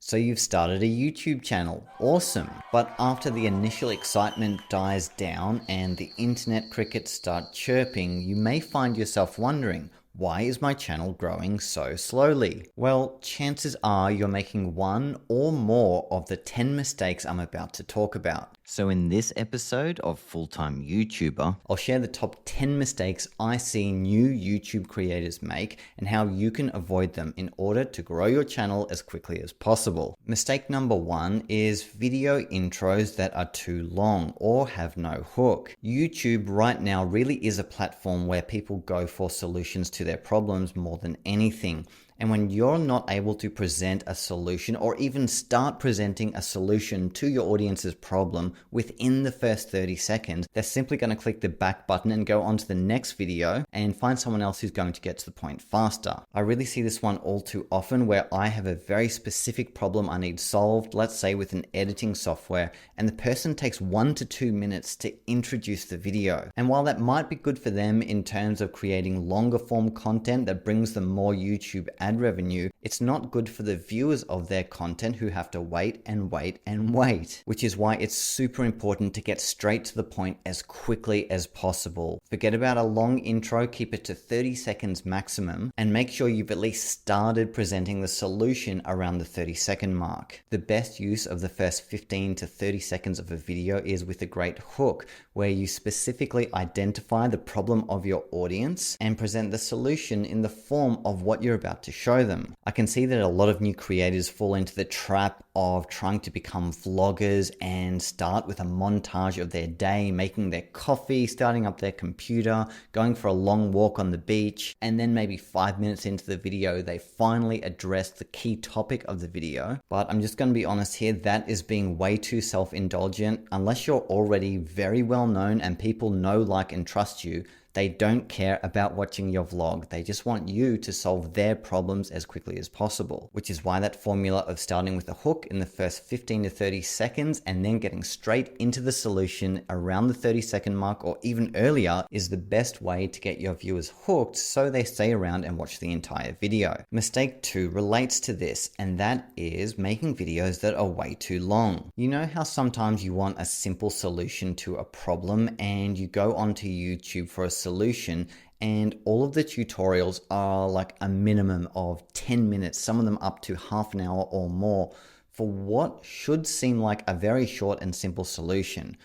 So you've started a YouTube channel. Awesome. But after the initial excitement dies down and the internet crickets start chirping, you may find yourself wondering, why is my channel growing so slowly? Well, chances are you're making one or more of the 10 mistakes I'm about to talk about. So in this episode of Full-Time YouTuber, I'll share the top 10 mistakes I see new YouTube creators make and how you can avoid them in order to grow your channel as quickly as possible. Mistake number 1 is video intros that are too long or have no hook. YouTube right now really is a platform where people go for solutions to their problems more than anything. And when you're not able to present a solution or even start presenting a solution to your audience's problem within the first 30 seconds, they're simply going to click the back button and go on to the next video and find someone else who's going to get to the point faster. I really see this one all too often where I have a very specific problem I need solved, let's say with an editing software, and the person takes 1 to 2 minutes to introduce the video. And while that might be good for them in terms of creating longer form content that brings them more YouTube ad revenue, it's not good for the viewers of their content who have to wait and wait and wait, which is why it's super important to get straight to the point as quickly as possible. Forget about a long intro, keep it to 30 seconds maximum, and make sure you've at least started presenting the solution around the 30-second mark. The best use of the first 15 to 30 seconds of a video is with a great hook, where you specifically identify the problem of your audience and present the solution in the form of what you're about to show them. I can see that a lot of new creators fall into the trap of trying to become vloggers and start with a montage of their day, making their coffee, starting up their computer, going for a long walk on the beach, and then maybe 5 minutes into the video, they finally address the key topic of the video. But I'm just going to be honest here, that is being way too self-indulgent. Unless you're already very well known and people know, like, and trust you, they don't care about watching your vlog. They just want you to solve their problems as quickly as possible, which is why that formula of starting with a hook in the first 15 to 30 seconds and then getting straight into the solution around the 30-second mark or even earlier is the best way to get your viewers hooked so they stay around and watch the entire video. Mistake 2 relates to this, and that is making videos that are way too long. You know how sometimes you want a simple solution to a problem and you go onto YouTube for a solution and all of the tutorials are like a minimum of 10 minutes, some of them up to half an hour or more, for what should seem like a very short and simple solution.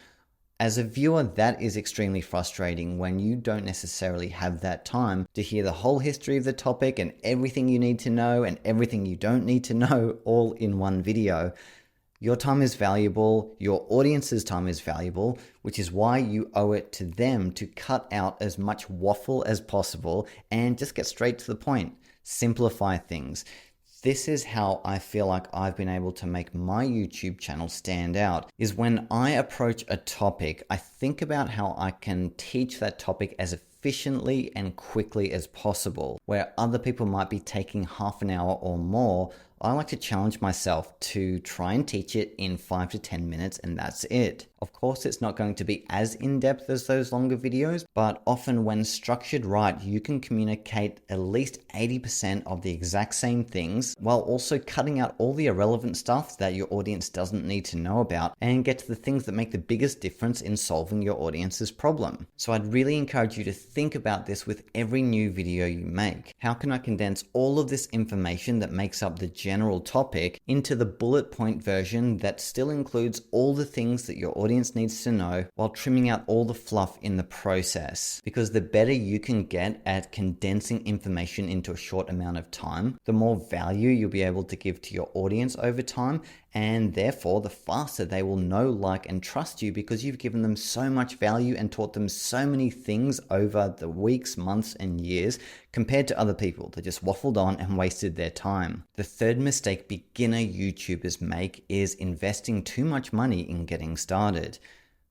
As a viewer, that is extremely frustrating when you don't necessarily have that time to hear the whole history of the topic and everything you need to know and everything you don't need to know all in one video. Your time is valuable, your audience's time is valuable, which is why you owe it to them to cut out as much waffle as possible and just get straight to the point. Simplify things. This is how I feel like I've been able to make my YouTube channel stand out, is when I approach a topic, I think about how I can teach that topic as efficiently and quickly as possible. Where other people might be taking half an hour or more, I like to challenge myself to try and teach it in 5 to 10 minutes and that's it. Of course, it's not going to be as in-depth as those longer videos, but often when structured right, you can communicate at least 80% of the exact same things while also cutting out all the irrelevant stuff that your audience doesn't need to know about and get to the things that make the biggest difference in solving your audience's problem. So I'd really encourage you to think about this with every new video you make. How can I condense all of this information that makes up the general topic into the bullet point version that still includes all the things that your audience needs to know while trimming out all the fluff in the process? Because the better you can get at condensing information into a short amount of time, the more value you'll be able to give to your audience over time, and therefore the faster they will know, like, and trust you because you've given them so much value and taught them so many things over the weeks, months, and years compared to other people that just waffled on and wasted their time. The third mistake beginner YouTubers make is investing too much money in getting started.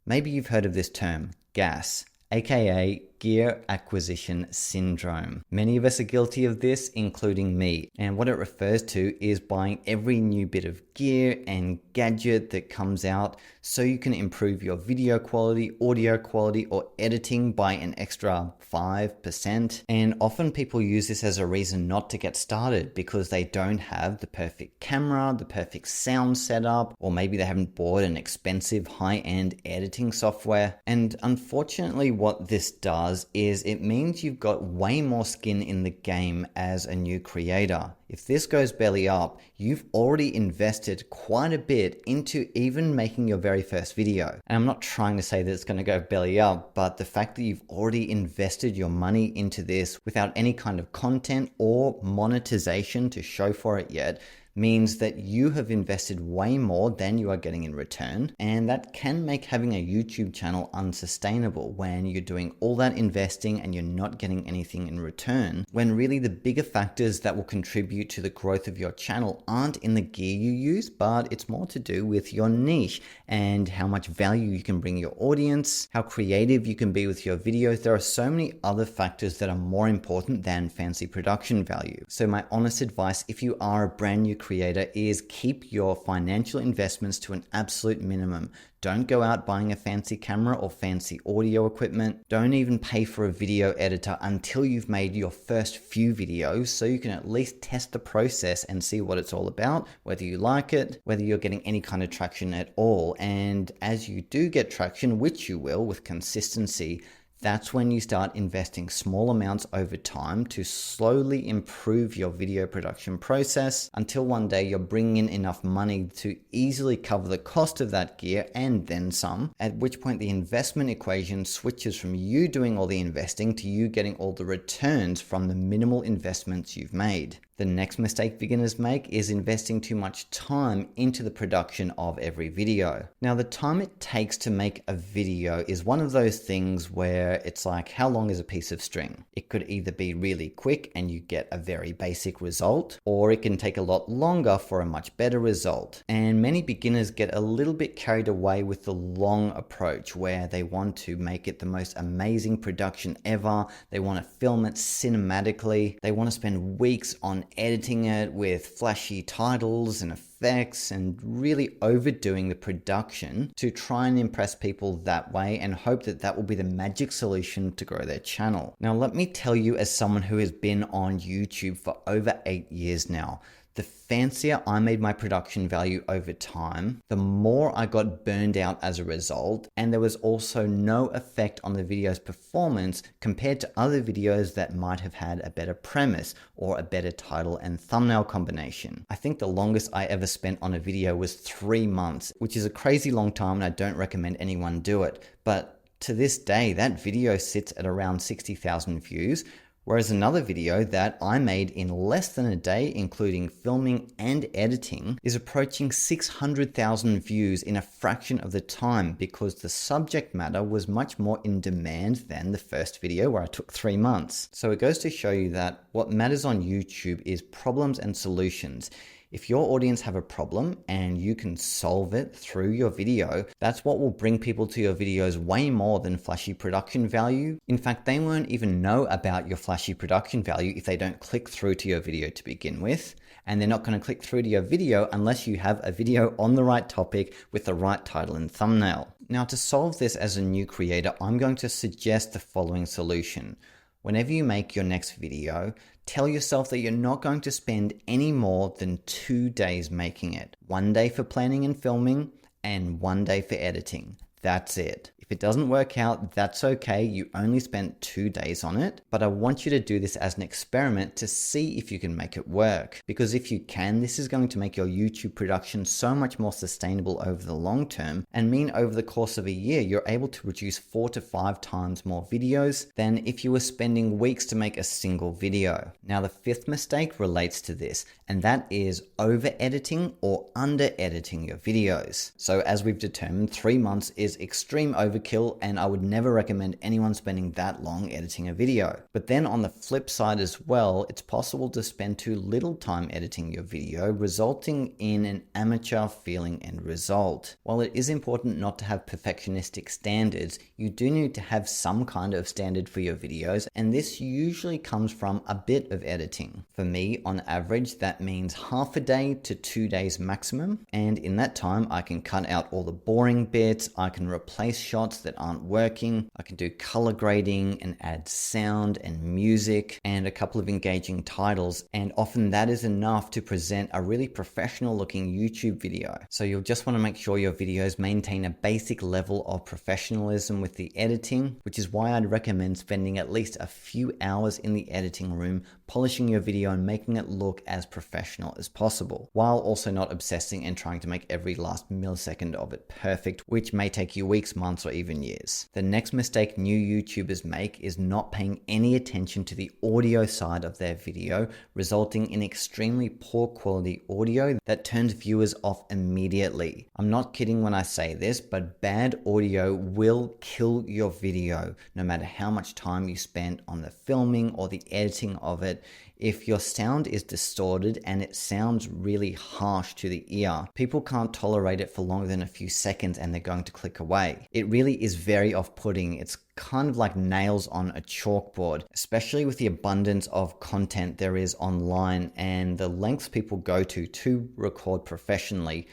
Maybe you've heard of this term, gas, aka gear acquisition syndrome. Many of us are guilty of this, including me. And what it refers to is buying every new bit of gear and gadget that comes out so you can improve your video quality, audio quality, or editing by an extra 5%. And often people use this as a reason not to get started because they don't have the perfect camera, the perfect sound setup, or maybe they haven't bought an expensive high-end editing software. And unfortunately, what this does is it means you've got way more skin in the game as a new creator. If this goes belly up, you've already invested quite a bit into even making your very first video. And I'm not trying to say that it's going to go belly up, but the fact that you've already invested your money into this without any kind of content or monetization to show for it yet means that you have invested way more than you are getting in return. And that can make having a YouTube channel unsustainable when you're doing all that investing and you're not getting anything in return, when really the bigger factors that will contribute to the growth of your channel aren't in the gear you use, but it's more to do with your niche and how much value you can bring your audience, how creative you can be with your videos. There are so many other factors that are more important than fancy production value. So my honest advice, if you are a brand new creator, is keep your financial investments to an absolute minimum. Don't go out buying a fancy camera or fancy audio equipment. Don't even pay for a video editor until you've made your first few videos so you can at least test the process and see what it's all about, whether you like it, whether you're getting any kind of traction at all. And as you do get traction, which you will with consistency, that's when you start investing small amounts over time to slowly improve your video production process until one day you're bringing in enough money to easily cover the cost of that gear and then some, at which point the investment equation switches from you doing all the investing to you getting all the returns from the minimal investments you've made. The next mistake beginners make is investing too much time into the production of every video. Now, the time it takes to make a video is one of those things where it's like, how long is a piece of string? It could either be really quick and you get a very basic result, or it can take a lot longer for a much better result. And many beginners get a little bit carried away with the long approach where they want to make it the most amazing production ever. They want to film it cinematically. They want to spend weeks on editing it with flashy titles and effects and really overdoing the production to try and impress people that way and hope that that will be the magic solution to grow their channel. Now, let me tell you, as someone who has been on YouTube for over 8 years now, the fancier I made my production value over time, the more I got burned out as a result, and there was also no effect on the video's performance compared to other videos that might have had a better premise or a better title and thumbnail combination. I think the longest I ever spent on a video was 3 months, which is a crazy long time and I don't recommend anyone do it. But to this day, that video sits at around 60,000 views, whereas another video that I made in less than a day, including filming and editing, is approaching 600,000 views in a fraction of the time because the subject matter was much more in demand than the first video where I took 3 months. So it goes to show you that what matters on YouTube is problems and solutions. If your audience have a problem and you can solve it through your video, that's what will bring people to your videos way more than flashy production value. In fact, they won't even know about your flashy production value if they don't click through to your video to begin with. And they're not going to click through to your video unless you have a video on the right topic with the right title and thumbnail. Now, to solve this as a new creator, I'm going to suggest the following solution. Whenever you make your next video, tell yourself that you're not going to spend any more than 2 days making it. 1 day for planning and filming and 1 day for editing. That's it. If it doesn't work out, that's okay. You only spent 2 days on it, but I want you to do this as an experiment to see if you can make it work. Because if you can, this is going to make your YouTube production so much more sustainable over the long term and mean over the course of a year, you're able to produce 4 to 5 times more videos than if you were spending weeks to make a single video. Now, the fifth mistake relates to this, and that is over editing or under editing your videos. So as we've determined, 3 months is is extreme overkill, and I would never recommend anyone spending that long editing a video. But then on the flip side as well, it's possible to spend too little time editing your video, resulting in an amateur feeling end result. While it is important not to have perfectionistic standards, you do need to have some kind of standard for your videos, and this usually comes from a bit of editing. For me, on average, that means half a day to 2 days maximum, and in that time I can cut out all the boring bits, I can replace shots that aren't working, I can do color grading and add sound and music and a couple of engaging titles, and often that is enough to present a really professional looking YouTube video. So you'll just want to make sure your videos maintain a basic level of professionalism with the editing, which is why I'd recommend spending at least a few hours in the editing room polishing your video and making it look as professional as possible, while also not obsessing and trying to make every last millisecond of it perfect, which may take you weeks, months, or even years. The next mistake new YouTubers make is not paying any attention to the audio side of their video, resulting in extremely poor quality audio that turns viewers off immediately. I'm not kidding when I say this, but bad audio will kill your video, no matter how much time you spend on the filming or the editing of it. If your sound is distorted and it sounds really harsh to the ear, people can't tolerate it for longer than a few seconds and they're going to click away. It really is very off-putting. It's kind of like nails on a chalkboard, especially with the abundance of content there is online and the lengths people go to record professionally.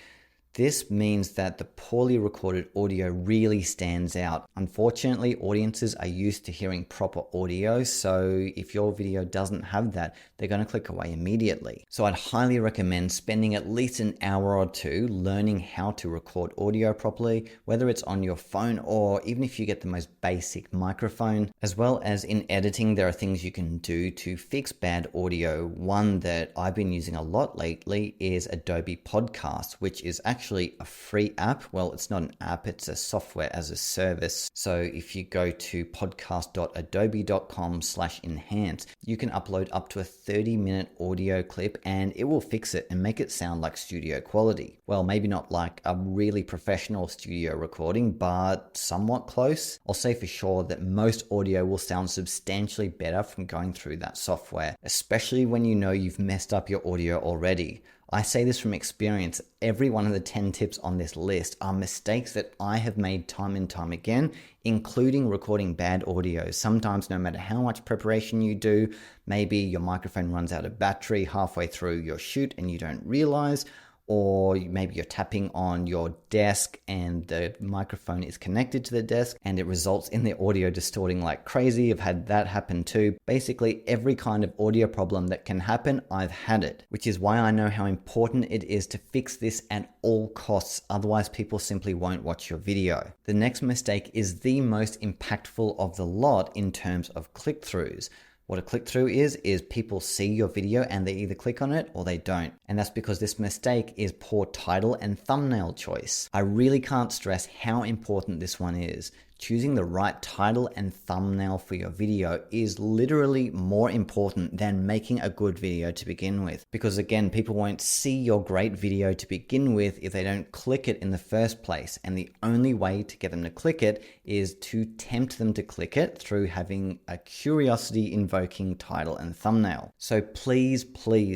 This means that the poorly recorded audio really stands out. Unfortunately, audiences are used to hearing proper audio, so if your video doesn't have that, they're going to click away immediately. So I'd highly recommend spending at least an hour or two learning how to record audio properly, whether it's on your phone or even if you get the most basic microphone. As well as in editing, there are things you can do to fix bad audio. One that I've been using a lot lately is Adobe Podcast, which is actually a free app. Well, it's not an app, it's a software as a service. So if you go to podcast.adobe.com/enhance, you can upload up to a 30-minute audio clip and it will fix it and make it sound like studio quality. Well, maybe not like a really professional studio recording, but somewhat close. I'll say for sure that most audio will sound substantially better from going through that software, especially when you know you've messed up your audio already. I say this from experience. Every one of the 10 tips on this list are mistakes that I have made time and time again, including recording bad audio. Sometimes no matter how much preparation you do, maybe your microphone runs out of battery halfway through your shoot and you don't realize, or maybe you're tapping on your desk and the microphone is connected to the desk and it results in the audio distorting like crazy. I've had that happen too. Basically, every kind of audio problem that can happen, I've had it, which is why I know how important it is to fix this at all costs. Otherwise, people simply won't watch your video. The next mistake is the most impactful of the lot in terms of click-throughs. What a click-through is people see your video and they either click on it or they don't. And that's because this mistake is poor title and thumbnail choice. I really can't stress how important this one is. Choosing the right title and thumbnail for your video is literally more important than making a good video to begin with. Because again, people won't see your great video to begin with if they don't click it in the first place. And the only way to get them to click it is to tempt them to click it through having a curiosity-invoking title and thumbnail. So please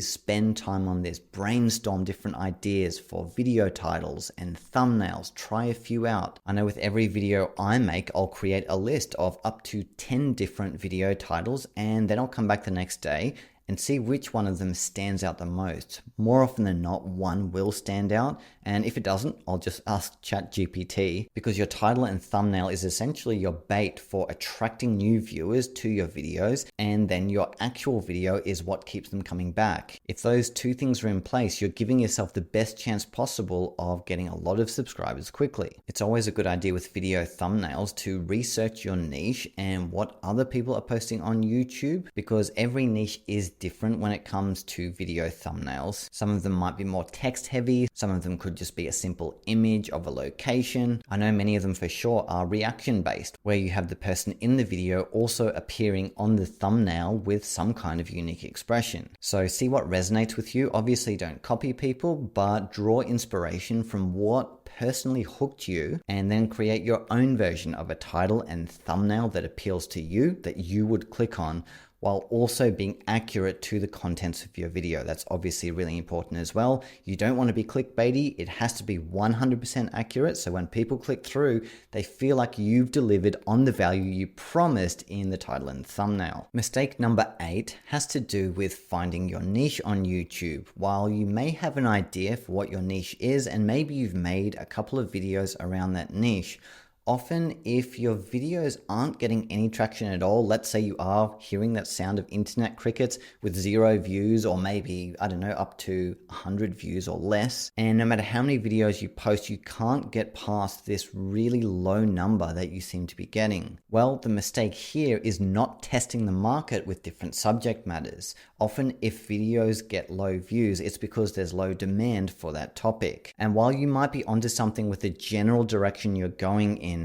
spend time on this. Brainstorm different ideas for video titles and thumbnails. Try a few out. I know with every video I make, I'll create a list of up to 10 different video titles and then I'll come back the next day and see which one of them stands out the most. More often than not, one will stand out, and if it doesn't, I'll just ask ChatGPT, because your title and thumbnail is essentially your bait for attracting new viewers to your videos, and then your actual video is what keeps them coming back. If those two things are in place, you're giving yourself the best chance possible of getting a lot of subscribers quickly. It's always a good idea with video thumbnails to research your niche and what other people are posting on YouTube, because every niche is different when it comes to video thumbnails. Some of them might be more text heavy, some of them could just be a simple image of a location. I know many of them for sure are reaction based, where you have the person in the video also appearing on the thumbnail with some kind of unique expression. So see what resonates with you. Obviously don't copy people, but draw inspiration from what personally hooked you and then create your own version of a title and thumbnail that appeals to you, that you would click on, while also being accurate to the contents of your video. That's obviously really important as well. You don't want to be clickbaity. It has to be 100% accurate. So when people click through, they feel like you've delivered on the value you promised in the title and thumbnail. Mistake number 8 has to do with finding your niche on YouTube. While you may have an idea for what your niche is, and maybe you've made a couple of videos around that niche, often, if your videos aren't getting any traction at all, let's say you are hearing that sound of internet crickets with 0 views, or maybe, I don't know, up to 100 views or less, and no matter how many videos you post, you can't get past this really low number that you seem to be getting. Well, the mistake here is not testing the market with different subject matters. Often, if videos get low views, it's because there's low demand for that topic. And while you might be onto something with the general direction you're going in,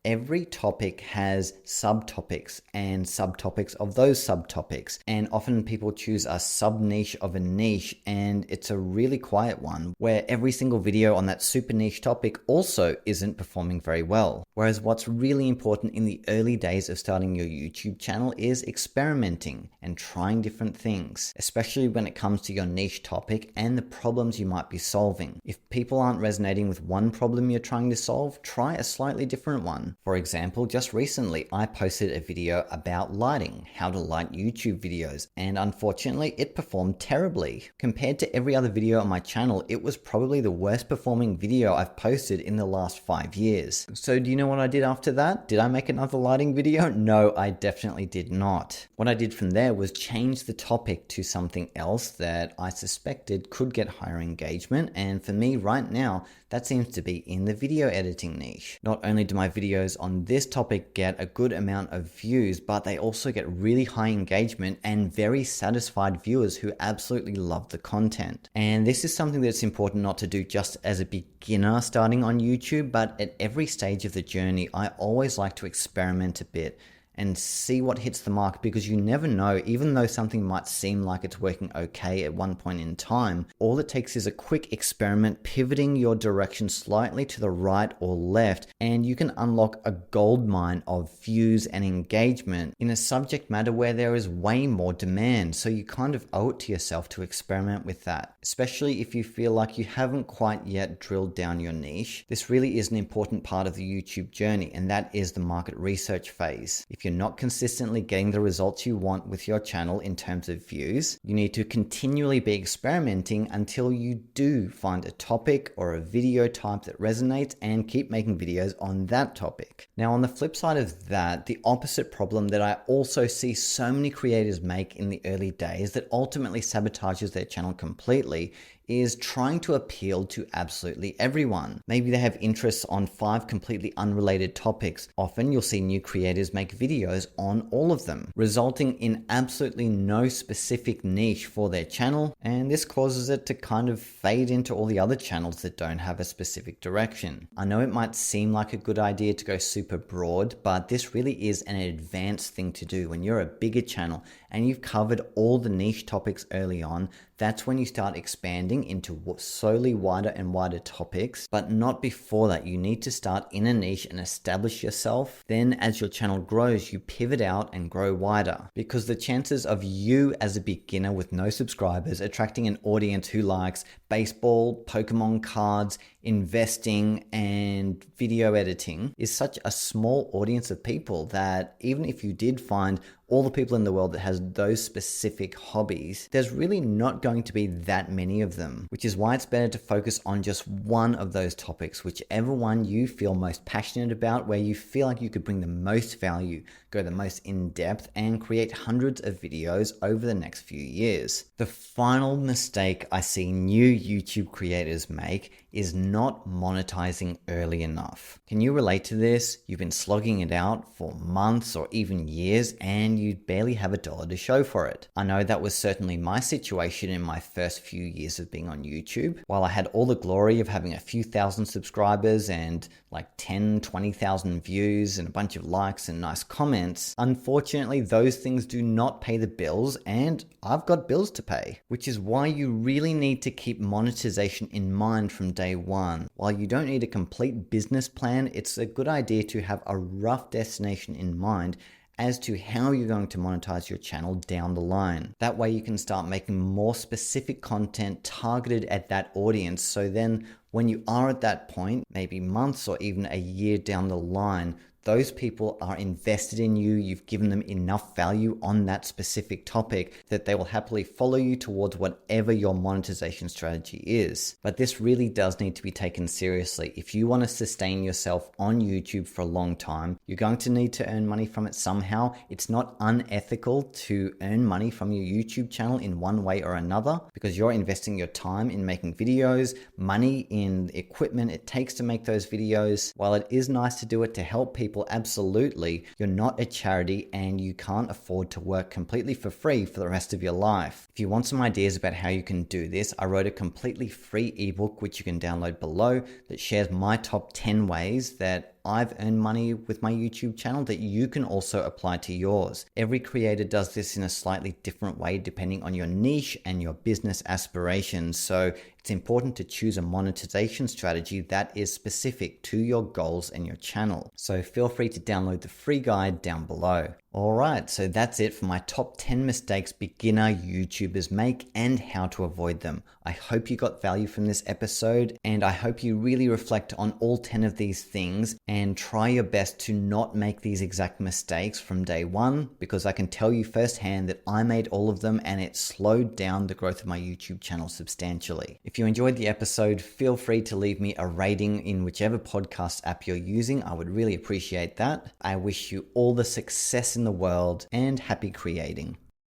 every topic has subtopics and subtopics of those subtopics. And often people choose a sub niche of a niche, and it's a really quiet one where every single video on that super niche topic also isn't performing very well. Whereas what's really important in the early days of starting your YouTube channel is experimenting and trying different things, especially when it comes to your niche topic and the problems you might be solving. If people aren't resonating with one problem you're trying to solve, try a slightly different one. For example, just recently I posted a video about lighting, how to light YouTube videos, and unfortunately it performed terribly. Compared to every other video on my channel, it was probably the worst performing video I've posted in the last 5 years. So do you know what I did after that? Did I make another lighting video? No, I definitely did not. What I did from there was change the topic to something else that I suspected could get higher engagement, and for me right now, that seems to be in the video editing niche. Not only do my videos on this topic get a good amount of views, but they also get really high engagement and very satisfied viewers who absolutely love the content. And this is something that's important not to do just as a beginner starting on YouTube, but at every stage of the journey, I always like to experiment a bit and see what hits the mark, because you never know. Even though something might seem like it's working okay at one point in time, all it takes is a quick experiment, pivoting your direction slightly to the right or left, and you can unlock a gold mine of views and engagement in a subject matter where there is way more demand. So you kind of owe it to yourself to experiment with that, especially if you feel like you haven't quite yet drilled down your niche. This really is an important part of the YouTube journey, and that is the market research phase. If you're not consistently getting the results you want with your channel in terms of views, you need to continually be experimenting until you do find a topic or a video type that resonates and keep making videos on that topic. Now, on the flip side of that, the opposite problem that I also see so many creators make in the early days that ultimately sabotages their channel completely is trying to appeal to absolutely everyone. Maybe they have interests on 5 completely unrelated topics. Often you'll see new creators make videos on all of them, resulting in absolutely no specific niche for their channel, and this causes it to kind of fade into all the other channels that don't have a specific direction. I know it might seem like a good idea to go super broad, but this really is an advanced thing to do. When you're a bigger channel and you've covered all the niche topics early on, that's when you start expanding into slowly wider and wider topics, but not before that. You need to start in a niche and establish yourself. Then as your channel grows, you pivot out and grow wider, because the chances of you as a beginner with no subscribers attracting an audience who likes baseball, Pokemon cards, investing, and video editing is such a small audience of people that even if you did find all the people in the world that has those specific hobbies, there's really not going to be that many of them, which is why it's better to focus on just one of those topics, whichever one you feel most passionate about, where you feel like you could bring the most value, go the most in depth, and create hundreds of videos over the next few years. The final mistake I see new YouTube creators make is not monetizing early enough. Can you relate to this? You've been slogging it out for months or even years and you barely have a dollar to show for it. I know that was certainly my situation in my first few years of being on YouTube. While I had all the glory of having a few thousand subscribers and like 10, 20,000 views and a bunch of likes and nice comments, unfortunately those things do not pay the bills and I've got bills to pay, which is why you really need to keep monetization in mind from day one. While you don't need a complete business plan, it's a good idea to have a rough destination in mind as to how you're going to monetize your channel down the line. That way you can start making more specific content targeted at that audience. So then when you are at that point, maybe months or even a year down the line, those people are invested in you. You've given them enough value on that specific topic that they will happily follow you towards whatever your monetization strategy is. But this really does need to be taken seriously. If you want to sustain yourself on YouTube for a long time, you're going to need to earn money from it somehow. It's not unethical to earn money from your YouTube channel in one way or another because you're investing your time in making videos, money in the equipment it takes to make those videos. While it is nice to do it to help people, absolutely, you're not a charity and you can't afford to work completely for free for the rest of your life. If you want some ideas about how you can do this, I wrote a completely free ebook which you can download below that shares my top 10 ways that I've earned money with my YouTube channel that you can also apply to yours. Every creator does this in a slightly different way depending on your niche and your business aspirations. So it's important to choose a monetization strategy that is specific to your goals and your channel. So feel free to download the free guide down below. Alright, so that's it for my top 10 mistakes beginner YouTubers make and how to avoid them. I hope you got value from this episode and I hope you really reflect on all 10 of these things and try your best to not make these exact mistakes from day one, because I can tell you firsthand that I made all of them and it slowed down the growth of my YouTube channel substantially. If you enjoyed the episode, feel free to leave me a rating in whichever podcast app you're using. I would really appreciate that. I wish you all the success in the world and happy creating.